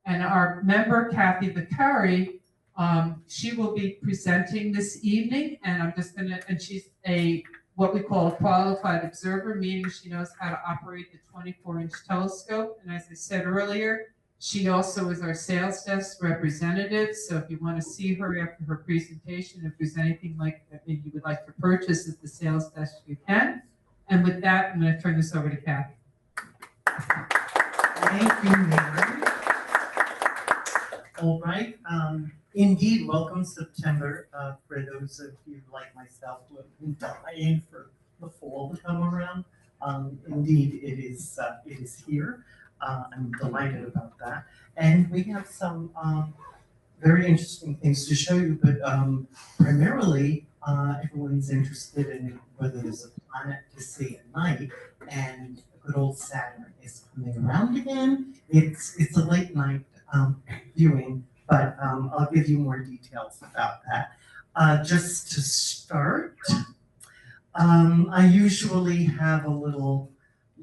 And our member, Kathy Vaccari, she will be presenting this evening, and and she's what we call a qualified observer, meaning she knows how to operate the 24-inch telescope. And as I said earlier, she also is our sales desk representative. So if you want to see her after her presentation, if there's anything like that you would like to purchase at the sales desk, you can. And with that, I'm going to turn this over to Kathy. Thank you, Mary. All right. Indeed, welcome September. For those of you like myself who have been dying for the fall to come around, indeed it is here. I'm delighted about that. And we have some very interesting things to show you, but primarily everyone's interested in whether there's a planet to see at night, and good old Saturn is coming around again. It's a late night viewing, but I'll give you more details about that. Just to start, I usually have a little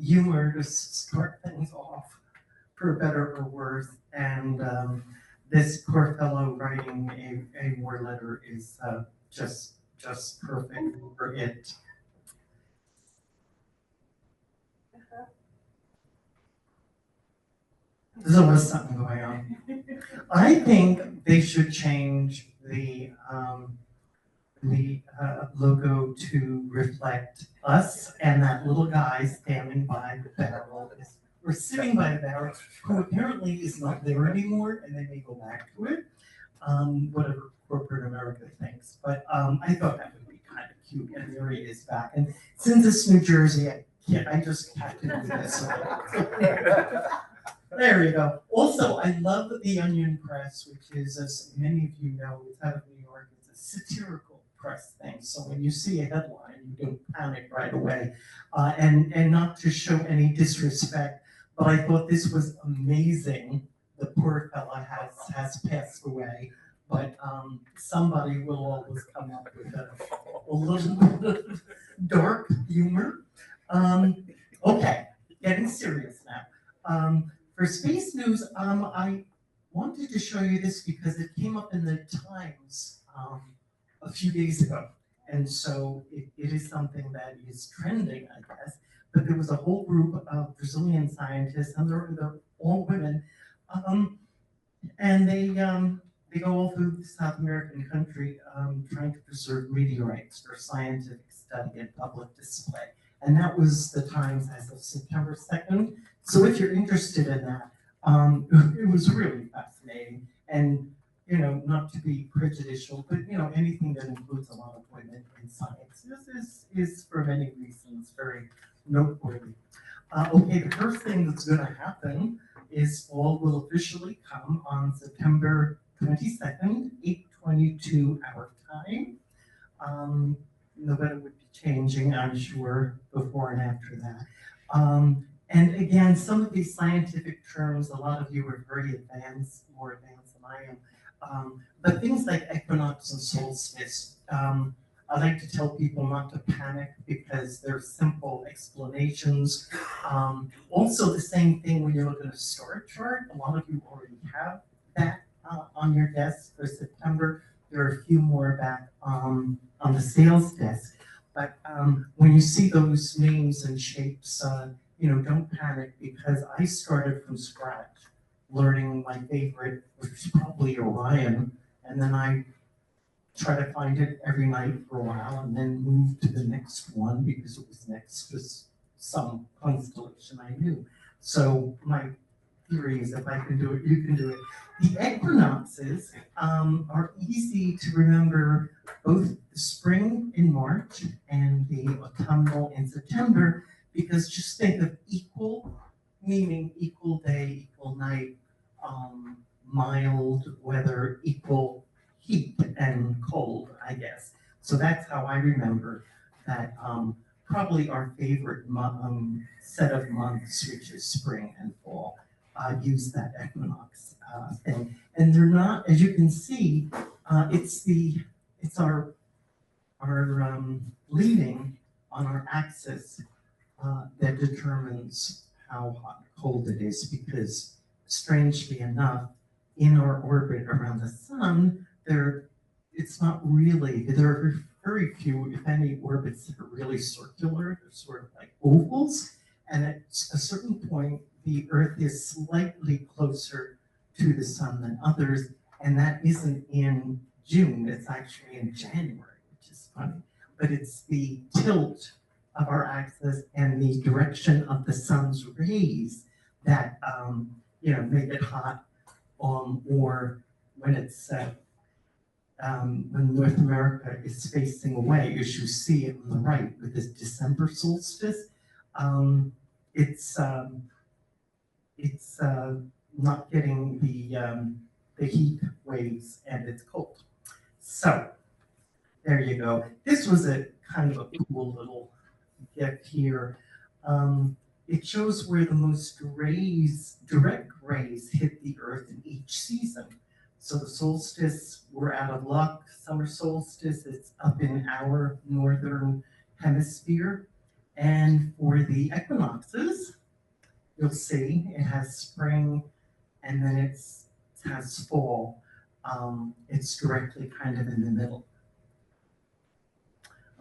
humor to start things off, for better or worse, and this poor fellow writing a war letter is just perfect for it. There's always something going on. I think they should change the logo to reflect us and that little guy standing by the barrel, or sitting by the barrel, who apparently is not there anymore, and they may go back to it, whatever corporate America thinks. But I thought that would be kind of cute, and there he is back. And since it's New Jersey, I just have to do this. There you go. Also, I love the Onion Press, which is, as many of you know, it's out of New York. It's a satirical press thing. So when you see a headline, you don't panic right away. And not to show any disrespect, but I thought this was amazing. The poor fella has passed away, but somebody will always come up with a little bit of dark humor. Okay, getting serious now. For space news, I wanted to show you this because it came up in the Times a few days ago. And so it is something that is trending, I guess. But there was a whole group of Brazilian scientists, and they're all women, and they go all through the South American country trying to preserve meteorites for scientific study and public display. And that was the Times as of September 2nd. So if you're interested in that, it was really fascinating. And, you know, not to be prejudicial, but, you know, anything that includes a lot of women in science is for many reasons very noteworthy. Okay, the first thing that's going to happen is fall will officially come on September 22nd, 8:22 our time. The weather would be changing, I'm sure, before and after that. And again, some of these scientific terms, a lot of you are very advanced, more advanced than I am. But things like equinox and solstice, I like to tell people not to panic because they're simple explanations. Also, the same thing when you look at a star chart. A lot of you already have that on your desk for September. There are a few more back on the sales desk. But when you see those names and shapes, you know, don't panic, because I started from scratch, learning my favorite, which is probably Orion, and then I try to find it every night for a while, and then move to the next one because it was next to some constellation I knew. So my theory is if I can do it, you can do it. The equinoxes are easy to remember, both the spring in March and the autumnal in September, because just think of equal, meaning equal day, equal night, mild weather, equal heat and cold, I guess. So that's how I remember that. Probably our favorite set of months, which is spring and fall, use that equinox thing. And they're not, as you can see, it's our leaning on our axis that determines how hot and cold it is, because strangely enough, in our orbit around the sun, it's not really, there are very few, if any, orbits that are really circular. They're sort of like ovals. And at a certain point, the Earth is slightly closer to the sun than others. And that isn't in June, it's actually in January, which is funny. But it's the tilt of our axis and the direction of the sun's rays that make it hot, or when it's when North America is facing away, as you see it on the right with this December solstice. It's not getting the heat waves, and it's cold. So there you go. This was a kind of a cool little gift here. It shows where the most direct rays hit the Earth in each season. So the solstice, we're out of luck. Summer solstice, it's up in our northern hemisphere. And for the equinoxes, you'll see it has spring, and then it has fall. It's directly kind of in the middle.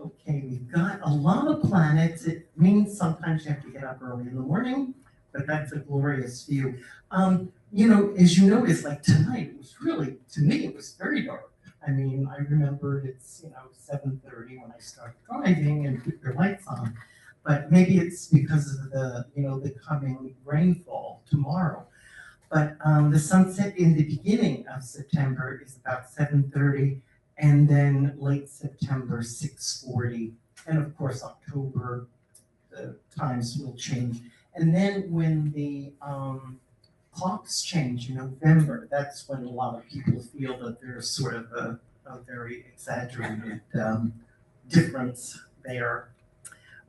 Okay, we've got a lot of planets. It means sometimes you have to get up early in the morning, but that's a glorious view. As you notice, like tonight, it was really, to me, it was very dark. I mean, I remember it's, 7:30 when I started driving and put your lights on, but maybe it's because of the coming rainfall tomorrow. But the sunset in the beginning of September is about 7:30, and then late September, 6:40. And of course, October, the times will change. And then when the clocks change in November, that's when a lot of people feel that there's sort of a very exaggerated difference there.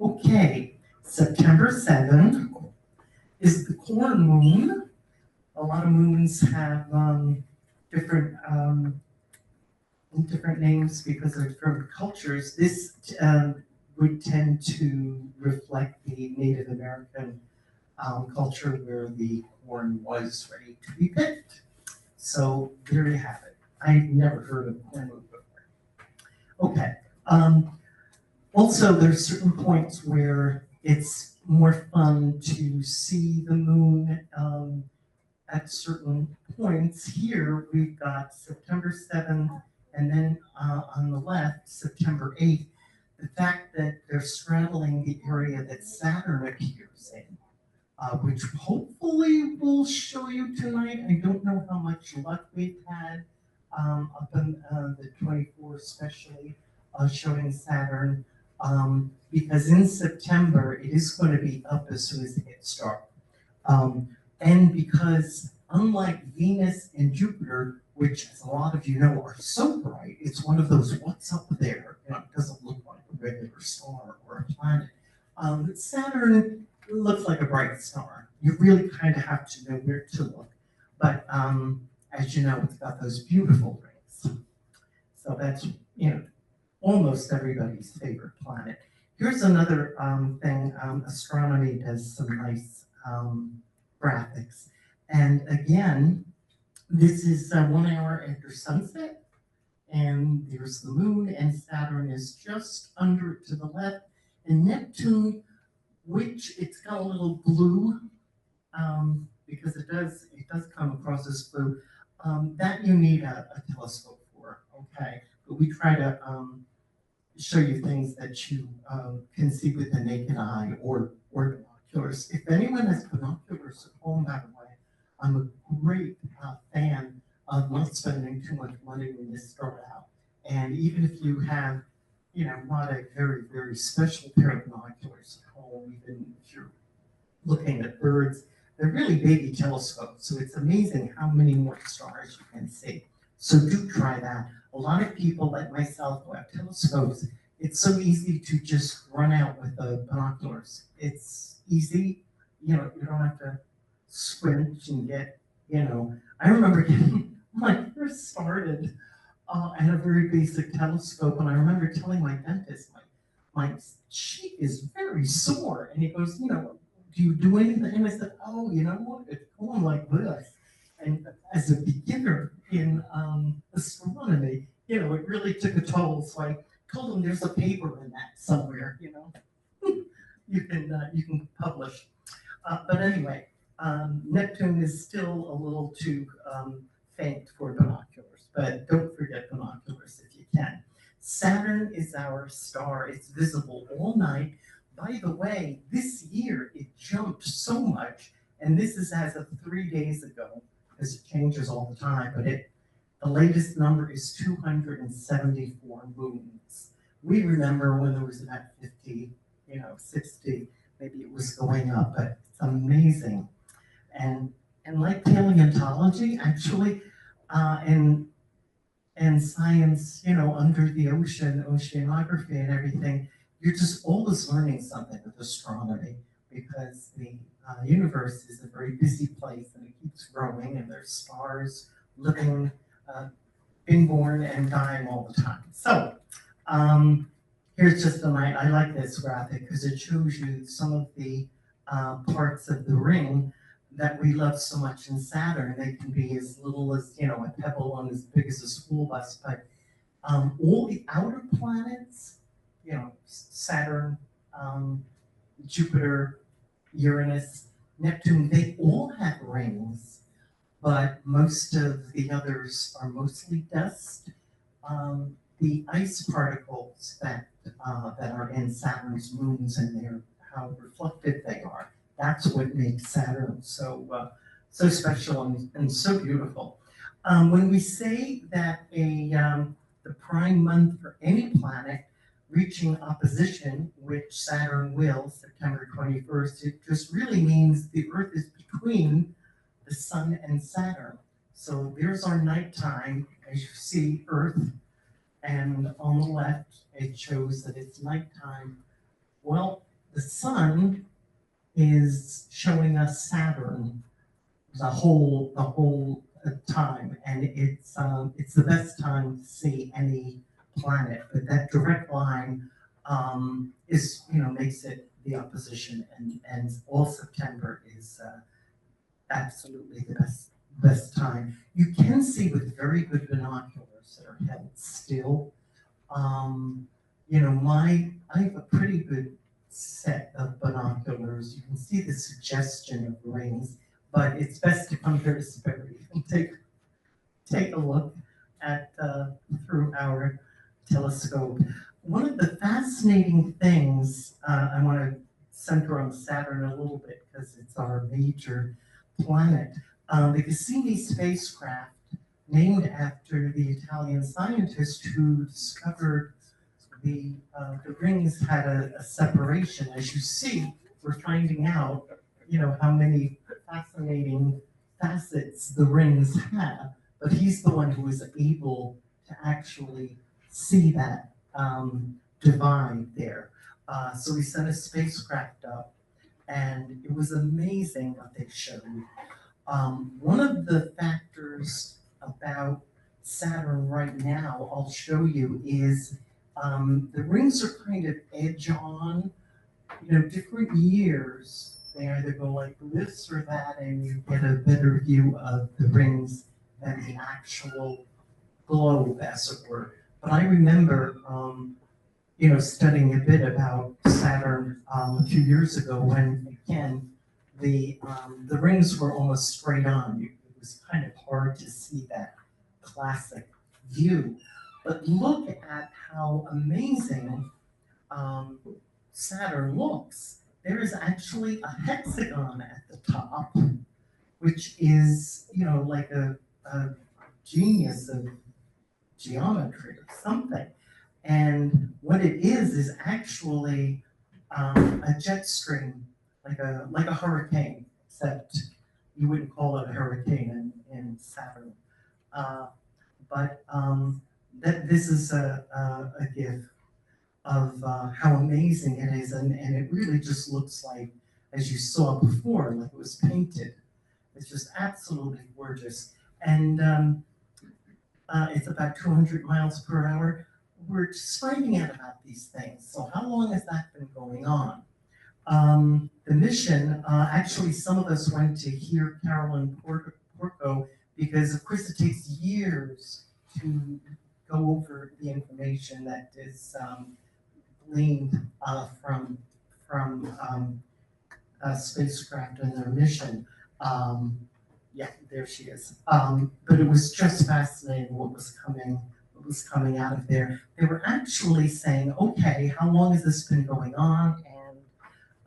Okay, September 7 is the corn moon. A lot of moons have different names because of different cultures. This would tend to reflect the Native American culture where the corn was ready to be picked. So there you have it. I've never heard of corn moon before. Okay. Also, there's certain points where it's more fun to see the moon at certain points. Here we've got September 7th, and then on the left, September 8th. The fact that they're straddling the area that Saturn appears in, which hopefully we'll show you tonight. I don't know how much luck we've had up in the 24 especially, showing Saturn, because in September it is going to be up as soon as it gets dark. And because unlike Venus and Jupiter, which as a lot of you know are so bright, it's one of those what's up there, it doesn't look like a regular star or a planet. Saturn looks like a bright star. You really kind of have to know where to look. But as you know, it's got those beautiful rings. So that's, almost everybody's favorite planet. Here's another thing. Astronomy does some nice graphics. And again, this is 1 hour after sunset, and there's the moon, and Saturn is just under it to the left, and Neptune, which it's got a little blue, because it does come across as blue, that you need a telescope for, okay? But we try to show you things that you can see with the naked eye or binoculars. If anyone has binoculars at home, by the way, I'm a great fan of not spending too much money when you start out. And even if you have, not a very, very special pair of binoculars at home, even if you're looking at birds, they're really baby telescopes. So it's amazing how many more stars you can see. So do try that. A lot of people like myself who have telescopes, it's so easy to just run out with the binoculars. It's easy, you don't have to squint and get, I remember getting, when I first started, I had a very basic telescope, and I remember telling my dentist, my cheek is very sore, and he goes, do you do anything? And I said, oh, you know what, it's going like this. as a beginner in astronomy, it really took a toll. So I told him there's a paper in that somewhere, you can publish. But anyway, Neptune is still a little too faint for binoculars, but don't forget binoculars if you can. Saturn is our star. It's visible all night. By the way, this year it jumped so much, and this is as of 3 days ago, because it changes all the time, but the latest number is 274 moons. We remember when there was about 50, 60, maybe it was going up, but it's amazing. And like paleontology, actually, and science, under the ocean, oceanography and everything, you're just always learning something with astronomy, because the universe is a very busy place and it keeps growing, and there's stars living, being born and dying all the time. So here's just I like this graphic because it shows you some of the parts of the ring that we love so much in Saturn. They can be as little as, a pebble and as big as a school bus, but all the outer planets, Saturn, Jupiter, Uranus, Neptune, they all have rings, but most of the others are mostly dust. The ice particles that are in Saturn's moons and how reflective they are, that's what makes Saturn so special and so beautiful. When we say that the prime month for any planet reaching opposition, which Saturn will, September 21st, it just really means the Earth is between the Sun and Saturn. So there's our nighttime, as you see Earth, and on the left, it shows that it's nighttime. Well, the Sun is showing us Saturn the whole time, and it's the best time to see any planet. But that direct line is makes it the opposition, and all September is absolutely the best time. You can see with very good binoculars that are held still. I have a pretty good set of binoculars. You can see the suggestion of rings, but it's best to come here to Sperry and take a look at through our telescope. One of the fascinating things, I want to center on Saturn a little bit because it's our major planet. The Cassini spacecraft, named after the Italian scientist who discovered the rings had a separation. As you see, we're finding out, how many fascinating facets the rings have, but he's the one who was able to actually see that divide there. So we sent a spacecraft up, and it was amazing what they showed. One of the factors about Saturn right now, I'll show you, is the rings are kind of edge on, different years. They either go like this or that, and you get a better view of the rings than the actual globe, as it were. But I remember, studying a bit about Saturn a few years ago when, again, the rings were almost straight on. It was kind of hard to see that classic view. But look at how amazing Saturn looks. There is actually a hexagon at the top, which is, like a genius of geometry or something. And what it is actually a jet stream, like a hurricane, except you wouldn't call it a hurricane in Saturn. But this is a gift of how amazing it is, and it really just looks like, as you saw before, like it was painted. It's just absolutely gorgeous. And it's about 200 miles per hour. We're just finding out about these things. So how long has that been going on? The mission, actually some of us went to hear Carolyn Porco because of course it takes years to go over the information that is gleaned from a spacecraft and their mission. Yeah, there she is. But it was just fascinating what was coming out of there. They were actually saying, okay, how long has this been going on?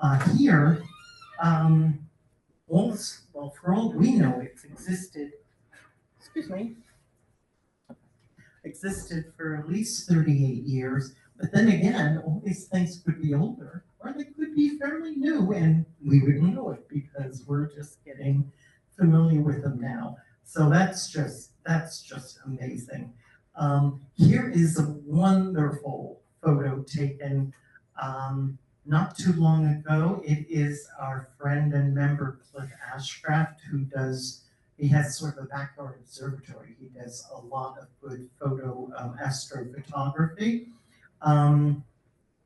And here, for all we know, it's existed for at least 38 years. But then again, all these things could be older, or they could be fairly new, and we wouldn't know it because we're just getting familiar with them now. So that's just amazing. Here is a wonderful photo taken not too long ago. It is our friend and member Cliff Ashcraft, he has sort of a backyard observatory. He does a lot of good photo astrophotography.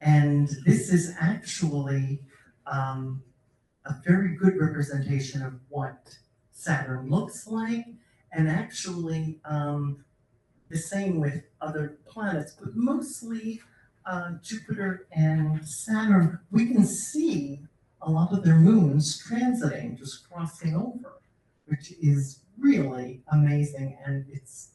And this is actually a very good representation of what Saturn looks like, and actually the same with other planets, but mostly Jupiter and Saturn. We can see a lot of their moons transiting, just crossing over, which is really amazing. And it's,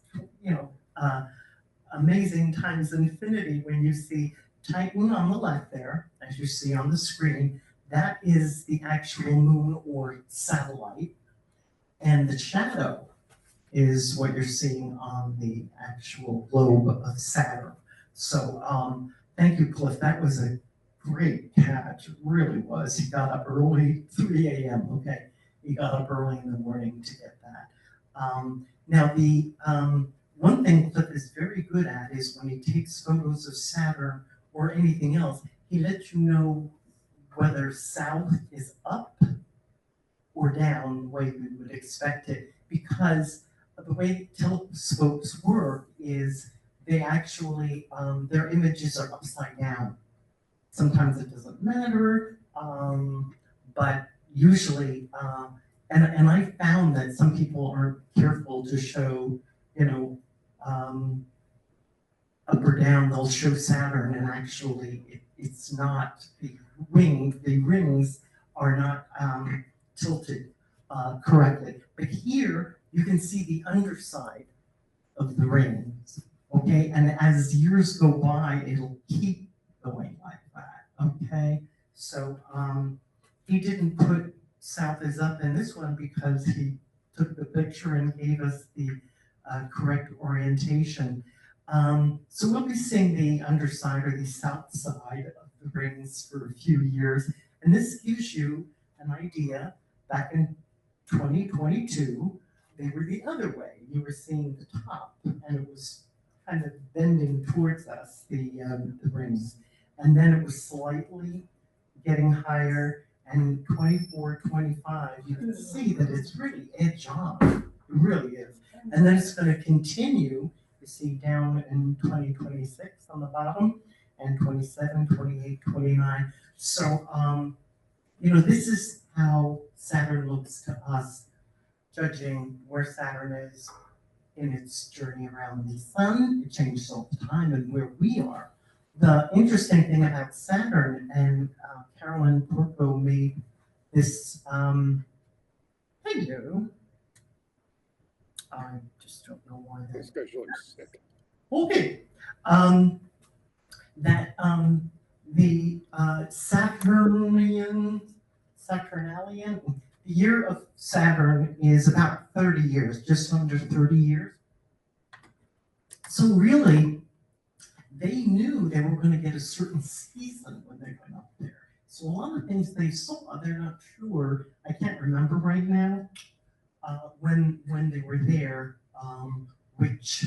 amazing times infinity when you see Titan on the left there, as you see on the screen. That is the actual moon or satellite. And the shadow is what you're seeing on the actual globe of Saturn. So thank you, Cliff. That was a great catch. It really was. He got up early, 3 a.m. Okay, he got up early in the morning to get that. Now, the one thing Cliff is very good at is when he takes photos of Saturn or anything else, he lets you know whether south is up or down the way we would expect it, because the way telescopes work is they actually, their images are upside down. Sometimes it doesn't matter, but usually, and I found that some people aren't careful to show, up or down. They'll show Saturn, and actually it's not, the rings are not tilted correctly. But here you can see the underside of the rings, okay? And as years go by, it'll keep going like that, okay? So he didn't put south is up in this one because he took the picture and gave us the correct orientation. So we'll be seeing the underside or the south side of the rings for a few years. And this gives you an idea. Back in 2022, they were the other way. You were seeing the top, and it was kind of bending towards us, the rings. And then it was slightly getting higher, and 24, 25, you can see that it's really edge on. It really is. And then it's going to continue. You see down in 2026 on the bottom, and 27, 28, 29. So, this is how Saturn looks to us, judging where Saturn is in its journey around the sun. It changes all the time, and where we are. The interesting thing about Saturn, and Carolyn Porco made this, hello. I just don't know why This guy looks sick. Okay. That the Saturnalian, the year of Saturn is about 30 years, just under 30 years. So really, they knew they were going to get a certain season when they went up there. So a lot of things they saw, they're not sure. I can't remember right now when they were there, which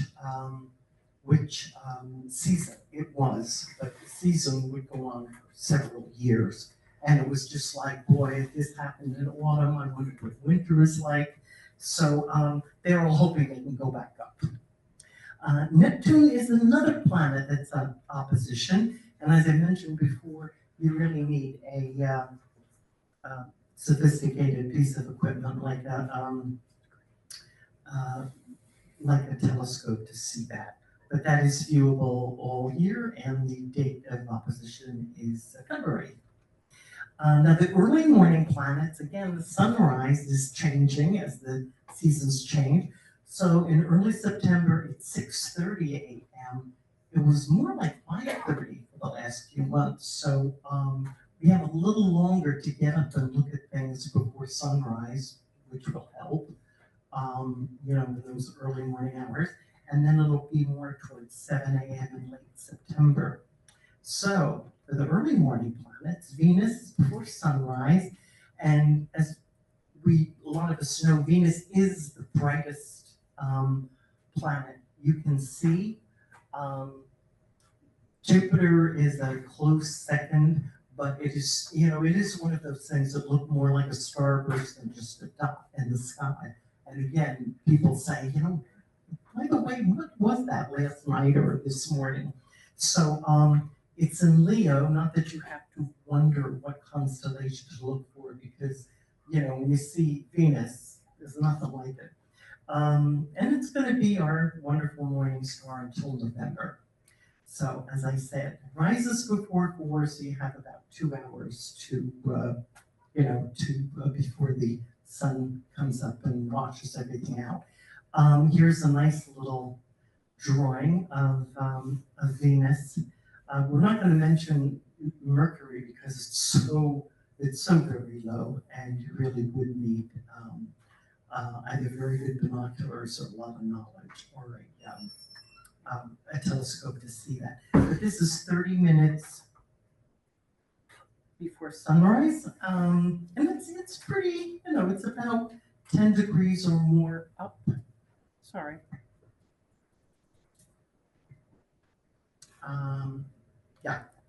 season it was, but the season would go on for several years. And it was just like, boy, if this happened in autumn, I wonder what winter is like. So they're all hoping they can go back up. Neptune is another planet that's on opposition. And as I mentioned before, you really need a sophisticated piece of equipment like that. like a telescope to see that. But that is viewable all year, and the date of opposition is February. Now the early morning planets, again, the sunrise is changing as the seasons change. So in early September, it's 6:30 a.m. It was more like 5:30 for the last few months. So we have a little longer to get up and look at things before sunrise, which will help, in those early morning hours. And then it'll be more towards 7 a.m. in late September. So for the early morning planets, Venus is before sunrise, and as a lot of us know, Venus is the brightest planet you can see. Jupiter is a close second, but it is one of those things that look more like a starburst than just a dot in the sky. And again, people say, by the way, what was that last night or this morning? So it's in Leo, not that you have to wonder what constellation to look for, because, when you see Venus, there's nothing like it. And it's going to be our wonderful morning star until November. So, as I said, it rises before 4, so you have about 2 hours before the sun comes up and washes everything out. Here's a nice little drawing of Venus. We're not going to mention Mercury because it's so very low, and you really would need either very good binoculars or a lot of knowledge, or a telescope to see that. But this is 30 minutes before sunrise, and it's pretty. It's about 10 degrees or more up. Sorry.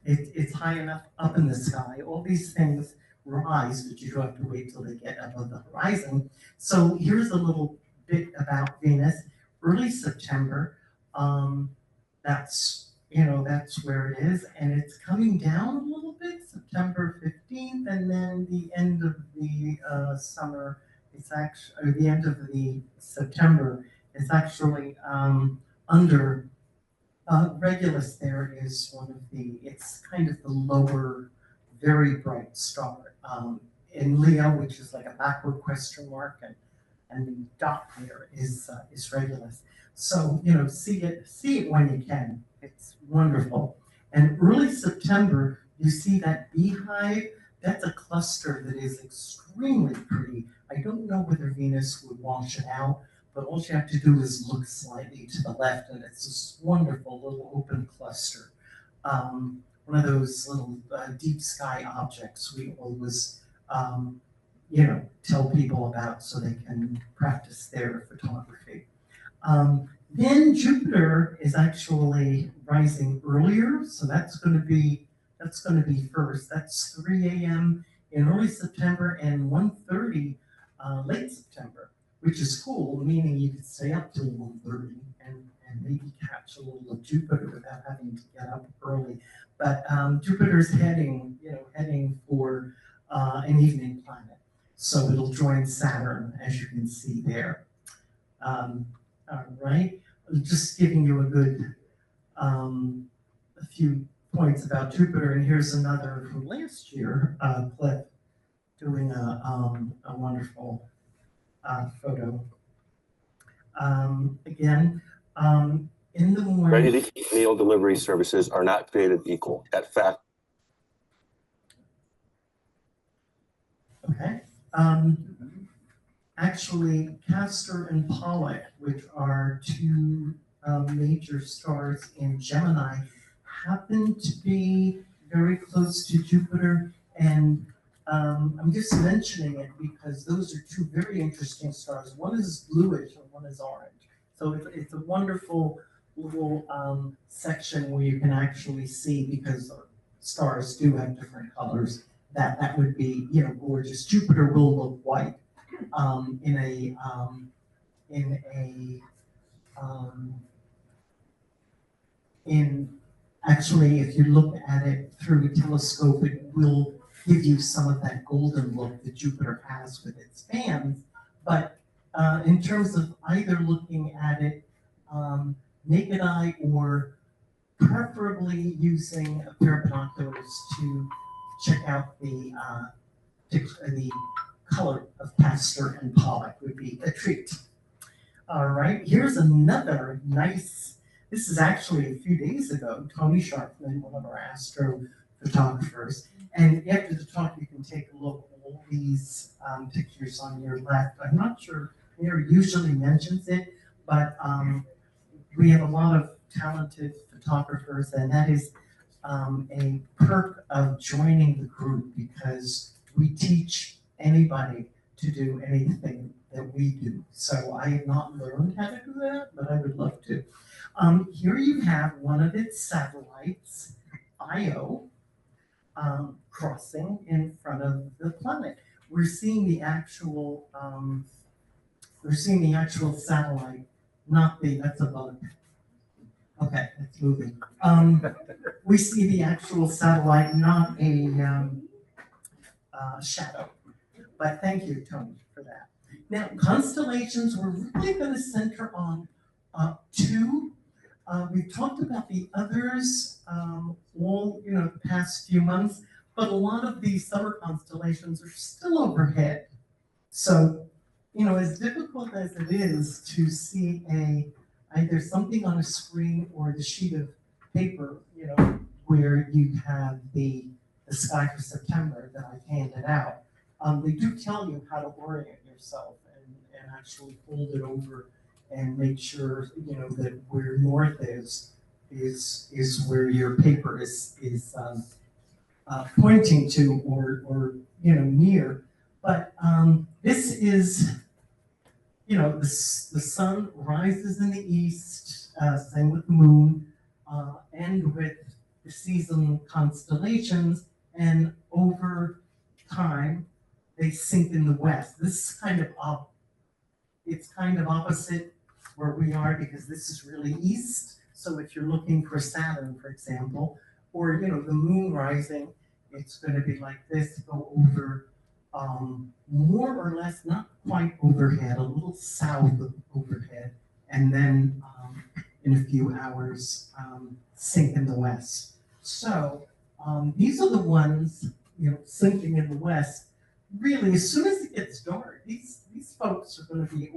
It's high enough up in the sky. All these things rise, but you don't have to wait till they get above the horizon. So here's a little bit about Venus. Early September, that's where it is, and it's coming down a little bit, September 15th, and then the end of the summer, or the end of the September, it's actually under Regulus. There is it's kind of the lower, very bright star in Leo, which is like a backward question mark, and the dot there is Regulus. So see it when you can. It's wonderful. And early September, you see that beehive. That's a cluster that is extremely pretty. I don't know whether Venus would wash it out, but all you have to do is look slightly to the left, and it's this wonderful little open cluster. One of those little deep sky objects we always, tell people about so they can practice their photography. Then Jupiter is actually rising earlier, so that's going to be first. That's 3 a.m. in early September and 1:30 late September, which is cool, meaning you could stay up till 1:30 and maybe catch a little of Jupiter without having to get up early. But Jupiter's heading for an evening planet, so it'll join Saturn, as you can see there. All right, just giving you a few points about Jupiter, and here's another from last year, Cliff doing a wonderful photo. Again, in the morning. Ready-to-eat meal delivery services are not created equal. At fact. Okay. Actually, Castor and Pollux, which are 2 major stars in Gemini, happen to be very close to Jupiter, and I'm just mentioning it because those are 2 very interesting stars. One is bluish and one is orange. So it's a wonderful little section where you can actually see, because stars do have different colors, that would be gorgeous. Jupiter will look white actually, if you look at it through a telescope, it will give you some of that golden look that Jupiter has with its fans. But in terms of either looking at it naked eye or preferably using a pair of binoculars to check out the color of castor and pollock would be a treat. All right, here's another nice, this is actually a few days ago, Tony Sharpman, one of our astrophotographers, and after the talk you can take a look at all these pictures on your left. I'm not sure Mary usually mentions it, but we have a lot of talented photographers, and that is a perk of joining the group because we teach anybody to do anything that we do. So I have not learned how to do that, but I would love to. Here you have one of its satellites, Io, crossing in front of the planet. We're seeing the actual satellite, not the, that's a bug. Okay, it's moving. We see the actual satellite, not a shadow. But thank you, Tony, for that. Now, constellations, we're really going to center on two. We've talked about the others all, the past few months, but a lot of these summer constellations are still overhead. So, as difficult as it is to see either something on a screen or the sheet of paper, where you have the sky for September that I've handed out, they do tell you how to orient yourself and actually hold it over and make sure, that where north is where your paper is pointing to or near. But this is, the sun rises in the east, same with the moon, and with the season constellations, and over time they sink in the west. This is kind of it's kind of opposite where we are because this is really east. So if you're looking for Saturn, for example, or the moon rising, it's going to be like this, go over more or less, not quite overhead, a little south of overhead, and then in a few hours sink in the west. So these are the ones, sinking in the west. Really, as soon as it gets dark, these folks are going to be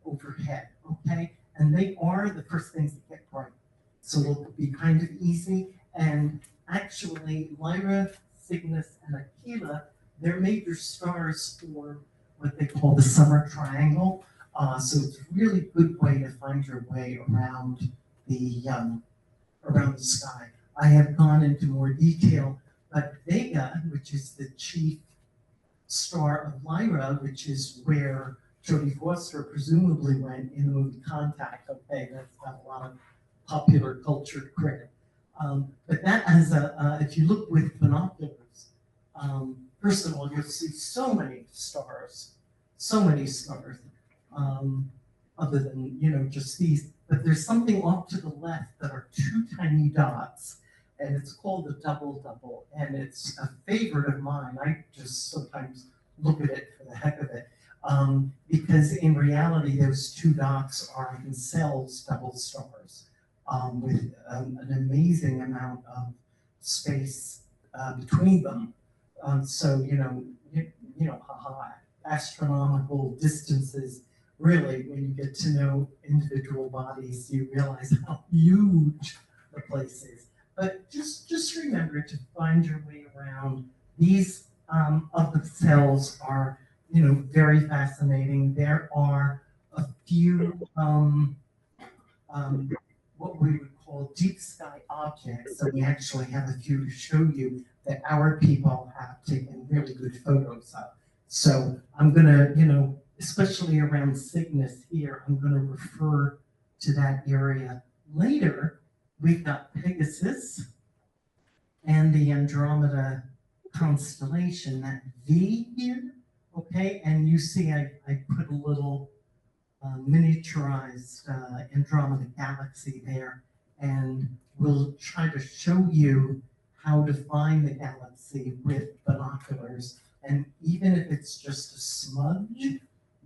overhead, okay? And they are the first things that get bright. So it'll be kind of easy. And actually, Lyra, Cygnus, and Aquila, they're major stars for what they call the summer triangle. So it's a really good way to find your way around the sky. I have gone into more detail, but Vega, which is the chief star of Lyra, which is where Jodie Foster presumably went in the movie Contact. Okay, that's got a lot of popular culture credit. But that has if you look with binoculars, first of all, you'll see so many stars, other than, just these. But there's something off to the left that are two tiny dots, and it's called the double, and it's a favorite of mine. I just sometimes look at it for the heck of it, because in reality, those two dots are themselves double stars with an amazing amount of space between them. So astronomical distances. Really, when you get to know individual bodies, you realize how huge the place is. But just remember to find your way around. These of the cells are, very fascinating. There are a few what we would call deep sky objects. So we actually have a few to show you that our people have taken really good photos of. So I'm gonna, especially around Cygnus here, I'm gonna refer to that area later. We've got Pegasus and the Andromeda constellation, that V here, okay? And you see I put a little miniaturized Andromeda galaxy there, and we'll try to show you how to find the galaxy with binoculars. And even if it's just a smudge,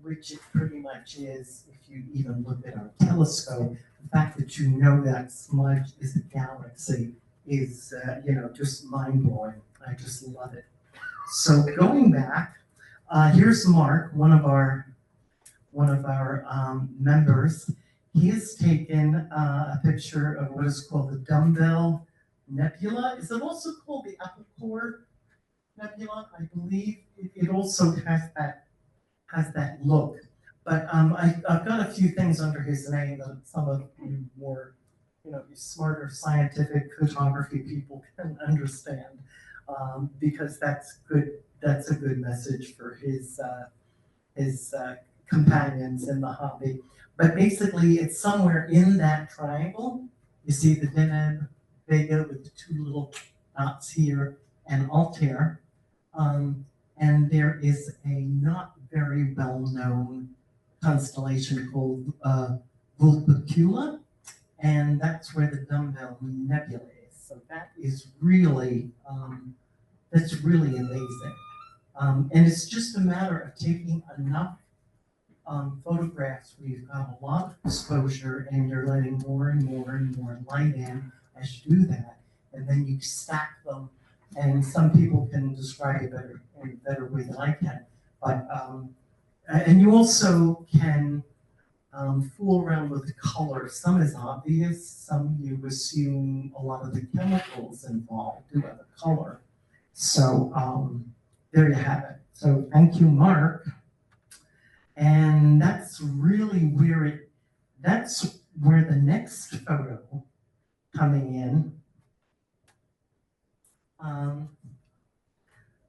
which it pretty much is, if you even look at our telescope, the fact that you know that smudge is a galaxy is, just mind-blowing. I just love it. So going back, here's Mark, one of our members. He has taken a picture of what is called the Dumbbell Nebula. Is it also called the Apple Core Nebula? I believe it also has that look. But I've got a few things under his name that some of you more, smarter scientific photography people can understand, because that's good. That's a good message for his companions in the hobby. But basically, it's somewhere in that triangle. You see the Deneb Vega with the two little dots here and Altair. And there is a not very well-known constellation called Vulpecula, and that's where the Dumbbell Nebula is. So that is really, that's really amazing. And it's just a matter of taking enough photographs where you've got a lot of exposure and you're letting more and more and more light in as you do that, and then you stack them. And some people can describe it in a better way than I can. But and you also can fool around with the color. Some is obvious. Some you assume a lot of the chemicals involved do have a color. So there you have it. So thank you, Mark. And that's really where that's where the next photo coming in.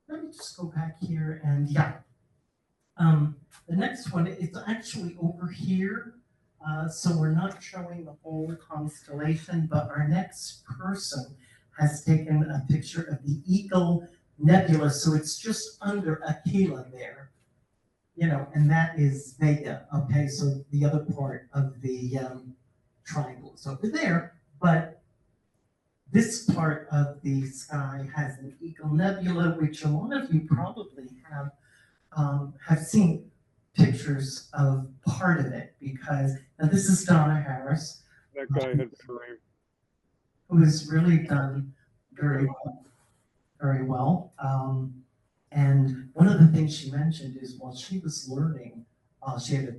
Let me just go back here and the next one is actually over here. So we're not showing the whole constellation, but our next person has taken a picture of the Eagle Nebula. So it's just under Aquila there, and that is Vega. Okay, so the other part of the triangle is over there, but this part of the sky has an Eagle Nebula, which a lot of you probably have seen pictures of part of it, because now this is Donna Harris. That guy had frame. Who has really done very well. And one of the things she mentioned is while she was learning, she had a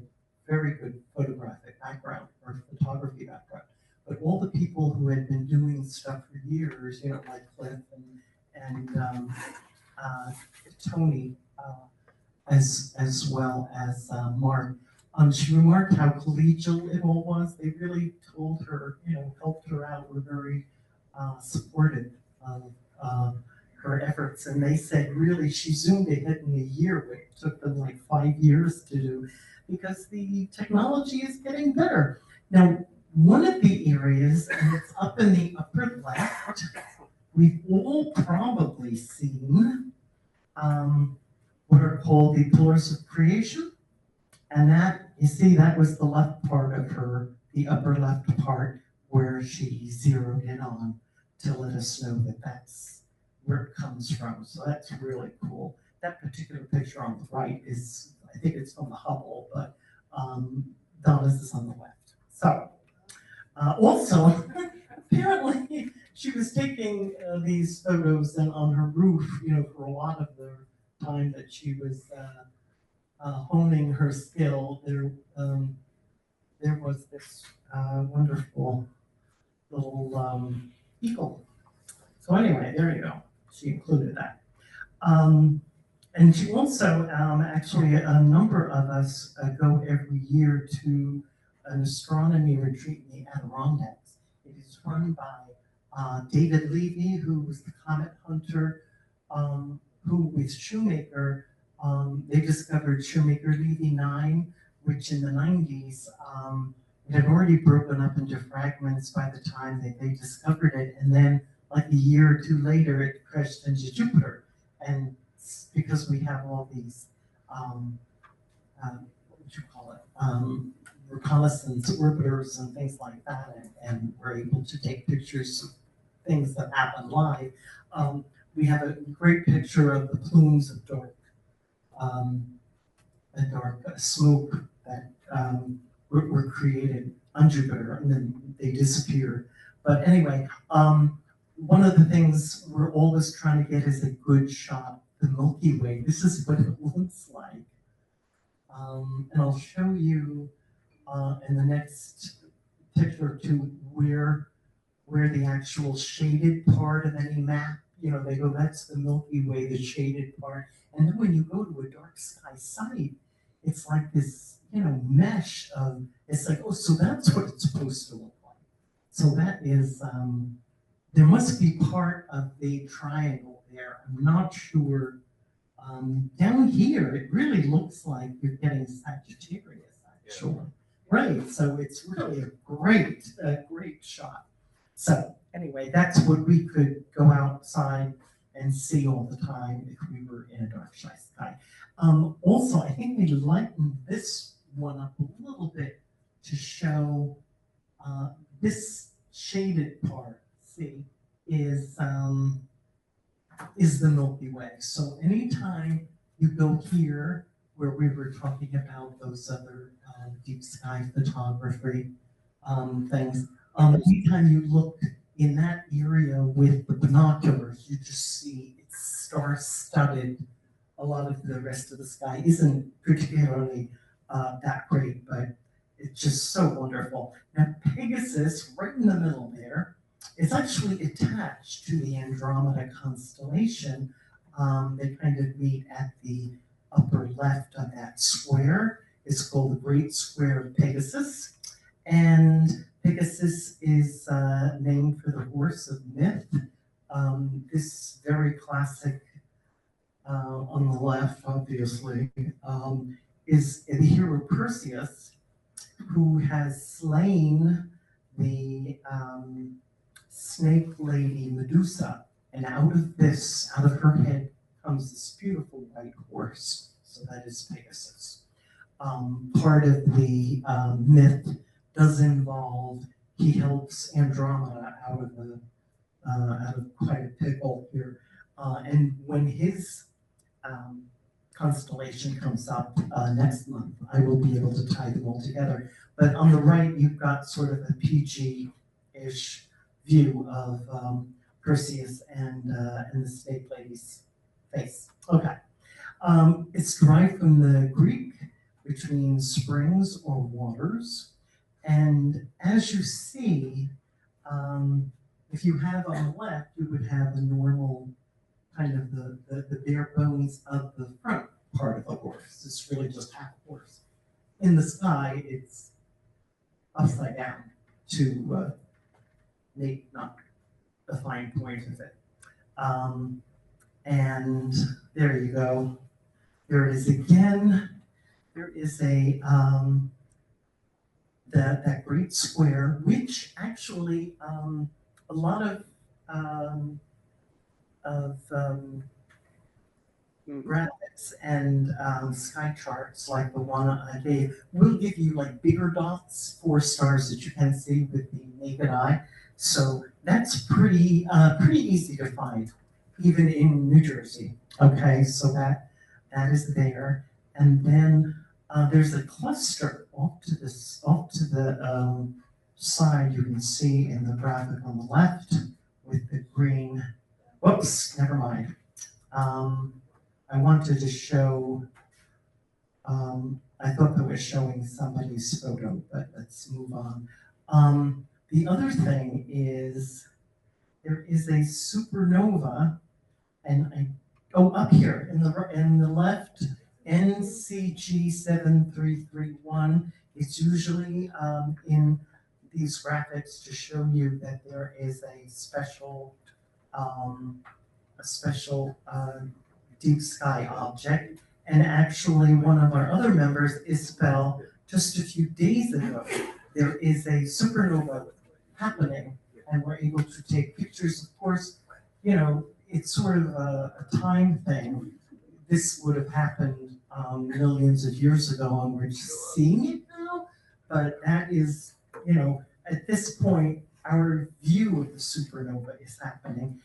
very good photographic background or photography background. But all the people who had been doing stuff for years, like Cliff and Tony, as well as Mark, she remarked how collegial it all was. They really told her, helped her out, were very supportive of her efforts. And they said, really, she zoomed ahead in a year, but it took them like 5 years to do, because the technology is getting better. Now, one of the areas, and it's up in the upper left, we've all probably seen what are called the pillars of creation. And that, you see, that was the left part of her, the upper left part, where she zeroed in on to let us know that that's where it comes from. So that's really cool. That particular picture on the right is, I think it's from the Hubble, but Donna's is on the left. So, also, apparently she was taking these photos and on her roof, for a lot of the time that she was honing her skill. There was this wonderful little eagle. So anyway, there you go. She included that. And she also, actually, a number of us go every year to an astronomy retreat in the Adirondacks. It is run by David Levy, who was the comet hunter, who with Shoemaker, they discovered Shoemaker-Levy 9, which in the 90s, it had already broken up into fragments by the time that they discovered it. And then like a year or two later, it crashed into Jupiter. And because we have all these, what would you call it, reconnaissance orbiters and things like that, and we're able to take pictures of things that happen live. We have a great picture of the plumes of dark a dark smoke that were created on Jupiter, and then they disappear. But anyway, one of the things we're always trying to get is a good shot, the Milky Way. This is what it looks like. And I'll show you in the next picture or two where the actual shaded part of any map, they go, that's the Milky Way, the shaded part. And then when you go to a dark sky site, it's like this, mesh of, it's like, oh, so that's what it's supposed to look like. So that is, there must be part of the triangle there. I'm not sure. Down here, it really looks like you're getting Sagittarius, actually. Yeah. Right, so it's really a great shot. So anyway, that's what we could go outside and see all the time if we were in a dark sky. Also, I think they lightened this one up a little bit to show this shaded part, see, is the Milky Way. So anytime you go here, where we were talking about those other deep sky photography things, anytime you look in that area with the binoculars, you just see it's star-studded. A lot of the rest of the sky isn't particularly that great, but it's just so wonderful. Now Pegasus, right in the middle there, is actually attached to the Andromeda constellation. They kind of meet at the upper left of that square. It's called the Great Square of Pegasus. And Pegasus is named for the horse of myth. This very classic, on the left, obviously, is the hero Perseus, who has slain the snake lady Medusa. And out of her head comes this beautiful white horse. So that is Pegasus. Part of the myth does involve he helps Andromeda out of quite a pickle here. And when his constellation comes up next month, I will be able to tie them all together. But on the right, you've got sort of a PG-ish view of Perseus and the snake lady's face. Okay. It's derived from the Greek, which means springs or waters. And as you see, if you have on the left, you would have the normal kind of the bare bones of the front part of the horse. It's really just half a horse. In the sky, it's upside down to make not the fine point of it. And there you go. There it is again. There is a that great square, which actually a lot of graphics and sky charts like the one I gave will give you like bigger dots for stars that you can see with the naked eye. So that's pretty easy to find, even in New Jersey. Okay, so that is there, and then there's a cluster off to the side. You can see in the graphic on the left with the green. Whoops, never mind. I wanted to show. I thought that was showing somebody's photo, but let's move on. The other thing is there is a supernova, and up here in the left, NCG 7331. It's usually in these graphics to show you that there is a special deep sky object. And actually, one of our other members, Isabel, just a few days ago, there is a supernova happening, and we're able to take pictures. Of course, it's sort of a time thing. This would have happened millions of years ago, and we're just seeing it now. But that is, at this point, our view of the supernova is happening.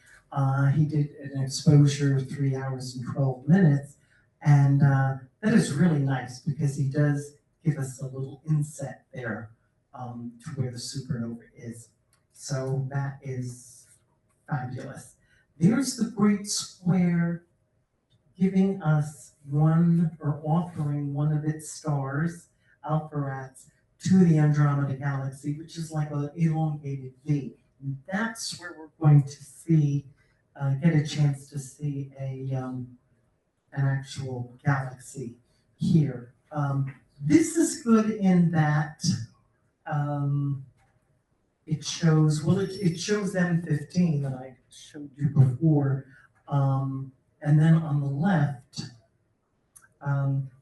He did an exposure of 3 hours and 12 minutes, And that is really nice because he does give us a little inset there to where the supernova is. So that is fabulous. There's the Great Square giving us one or offering one of its stars, Alpheratz, to the Andromeda Galaxy, which is like an elongated V. And that's where we're going to see, get a chance to see an actual galaxy here. This is good in that it shows, well, it shows M15 that I showed you before. And then on the left,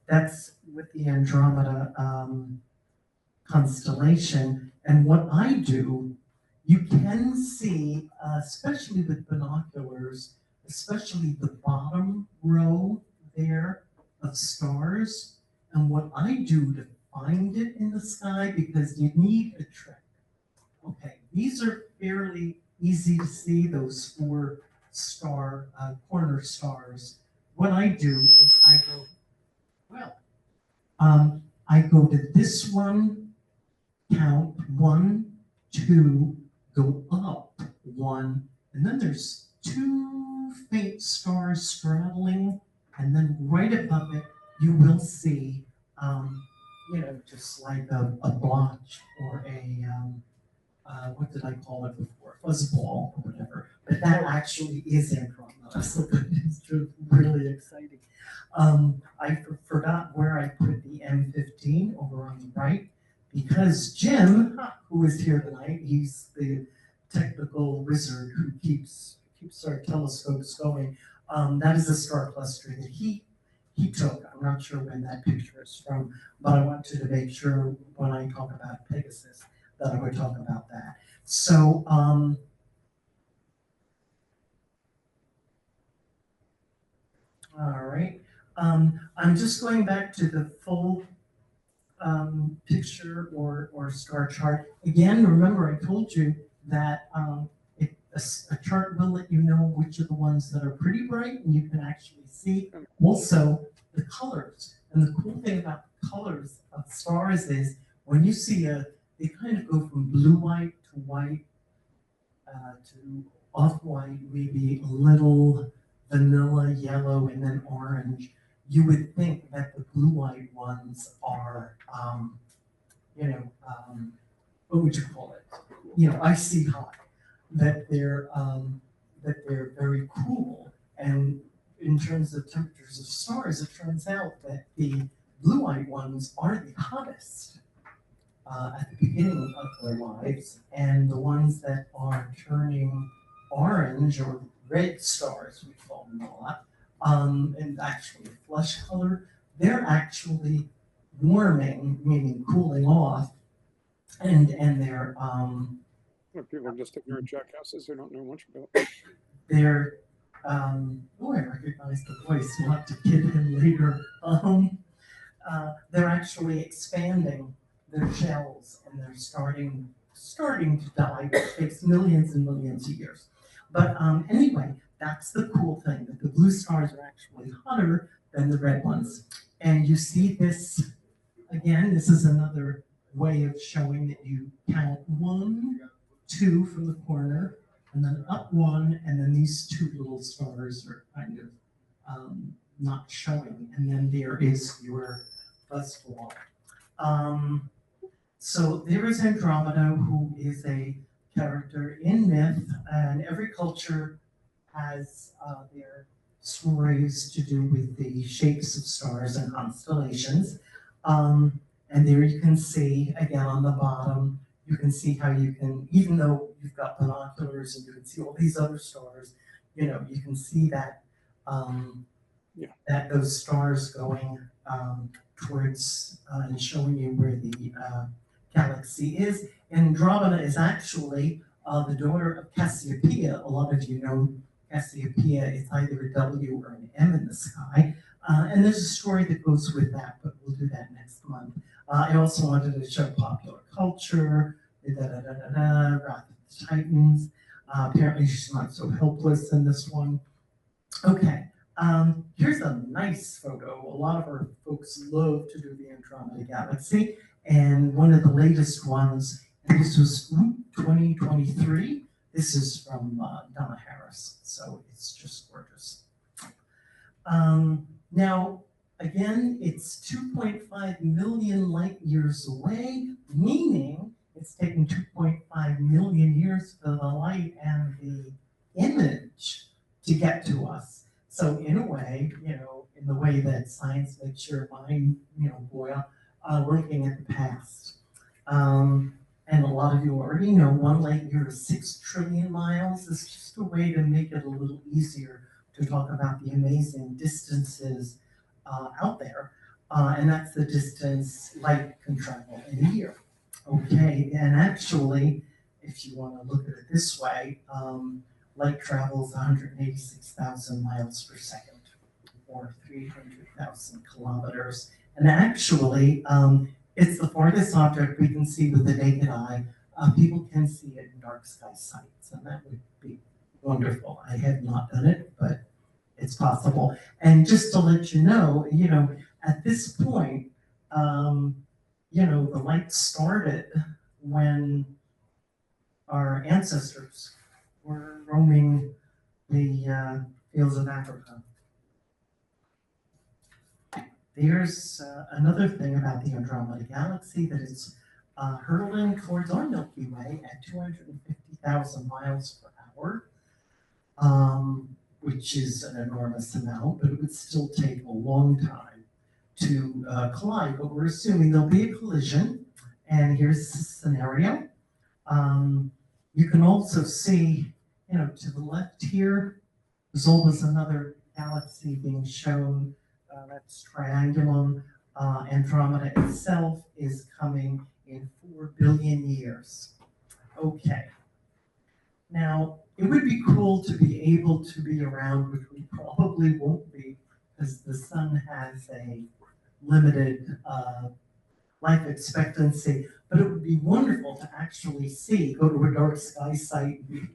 that's with the Andromeda constellation. And what I do, you can see, especially with binoculars, especially the bottom row there of stars. And what I do to find it in the sky, because you need a trick. Okay, these are fairly easy to see, those 4 star corner stars. What I do is I go, well, I go to this one, count 1, 2, go up 1, and then there's 2 faint stars straddling, and then right above it, you will see, just like a blotch or a, what did I call it before? Fuzzball or whatever. But that actually is Andromeda, so it's just really exciting. I forgot where I put the M15 over on the right, because Jim, who is here tonight, he's the technical wizard who keeps our telescopes going. That is a star cluster that he took. I'm not sure when that picture is from, but I wanted to make sure when I talk about Pegasus that I would talk about that. So, all right. I'm just going back to the full picture or star chart. Again, remember I told you that a chart will let you know which are the ones that are pretty bright and you can actually see also the colors. And the cool thing about the colors of stars is when you see they kind of go from blue-white to white to off-white, maybe a little vanilla yellow and then orange. You would think that the blue-white ones are, what would you call it? Icy hot. That they're very cool. And in terms of temperatures of stars, it turns out that the blue-eyed ones are the hottest at the beginning of their lives, and the ones that are turning orange or red stars, we call them a lot, and actually flesh color, they're actually warming, meaning cooling off, and they're people are just ignorant jackasses who don't know much about. They're I recognize the voice. We'll have to get him later. They're actually expanding their shells, and they're starting to die. It takes millions and millions of years. But anyway, that's the cool thing, that the blue stars are actually hotter than the red ones. And you see this, again, this is another way of showing that you count 1, 2 from the corner, and then up 1, and then these 2 little stars are kind of not showing. And then there is your fuzzball. So there is Andromeda, who is a character in myth, and every culture has their stories to do with the shapes of stars and constellations. And there you can see, again on the bottom, you can see how you can, even though you've got binoculars and you can see all these other stars, you can see that that those stars going towards and showing you where the galaxy is. Andromeda is actually the daughter of Cassiopeia. A lot of you know Cassiopeia is either a W or an M in the sky. And there's a story that goes with that, but we'll do that next month. I also wanted to show popular culture, Wrath of the Titans. Apparently she's not so helpless in this one. Okay, Here's a nice photo. A lot of our folks love to do the Andromeda Galaxy, and one of the latest ones, and this was 2023. This is from Donna Harris, so it's just gorgeous. Now, again, it's 2.5 million light years away, meaning it's taken 2.5 million years for the light and the image to get to us. So in a way, in the way that science makes your mind, boil, we're looking at the past. And a lot of you already know 1 light year is 6 trillion miles. It's just a way to make it a little easier to talk about the amazing distances out there. And that's the distance light can travel in a year. Okay, and actually, if you want to look at it this way, light travels 186,000 miles per second, or 300,000 kilometers. And actually, it's the farthest object we can see with the naked eye. People can see it in dark sky sites, and that would be wonderful. I have not done it, but it's possible. And just to let you know, at this point, the light started when our ancestors were roaming the fields of Africa. There's another thing about the Andromeda Galaxy, that it's hurtling towards our Milky Way at 250,000 miles per hour, which is an enormous amount, but it would still take a long time to collide. But we're assuming there'll be a collision, and here's the scenario. You can also see, to the left here, there's always another galaxy being shown. That's Triangulum. Andromeda itself is coming in 4 billion years. Okay. Now, it would be cool to be able to be around, which we probably won't be, because the sun has a limited life expectancy. But it would be wonderful to actually go to a dark sky site, and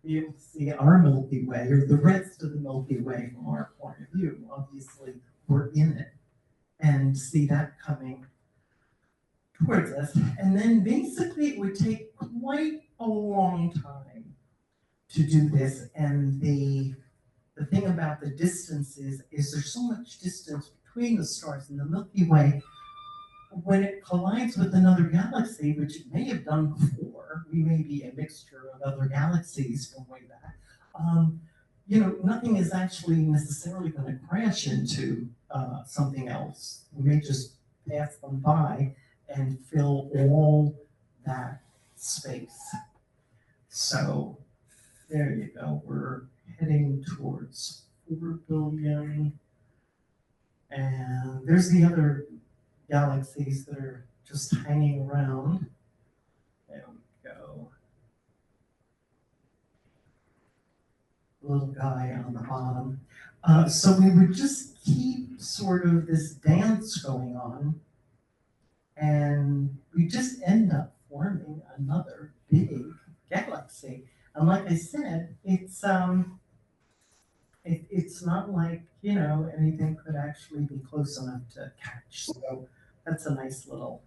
be able to see our Milky Way, or the rest of the Milky Way from our point of view. Obviously, we're in it, and see that coming towards us. And then basically it would take quite a long time to do this. And the thing about the distances is there's so much distance between the stars in the Milky Way. When it collides with another galaxy, which it may have done before, we may be a mixture of other galaxies from way back, nothing is actually necessarily going to crash into something else. We may just pass them by and fill all that space. So there you go. We're heading towards 4 billion. And there's the other galaxies that are just hanging around. There we go. Little guy on the bottom. So we would just keep sort of this dance going on, and we just end up forming another big galaxy. And like I said, it's not like, anything could actually be close enough to catch. So that's a nice little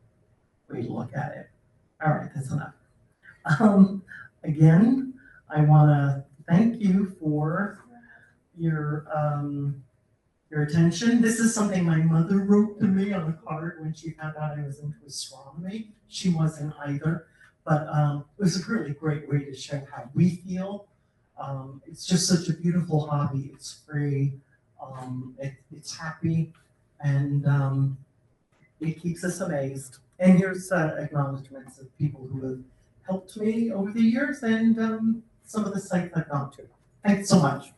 way to look at it. All right, that's enough. Again, I want to thank you for your attention. This is something my mother wrote to me on a card when she found out I was into astronomy. She wasn't either, but it was a really great way to show how we feel. It's just such a beautiful hobby. It's free, it's happy, and it keeps us amazed. And here's acknowledgements of people who have helped me over the years, and some of the sites I've gone to. Thanks so much.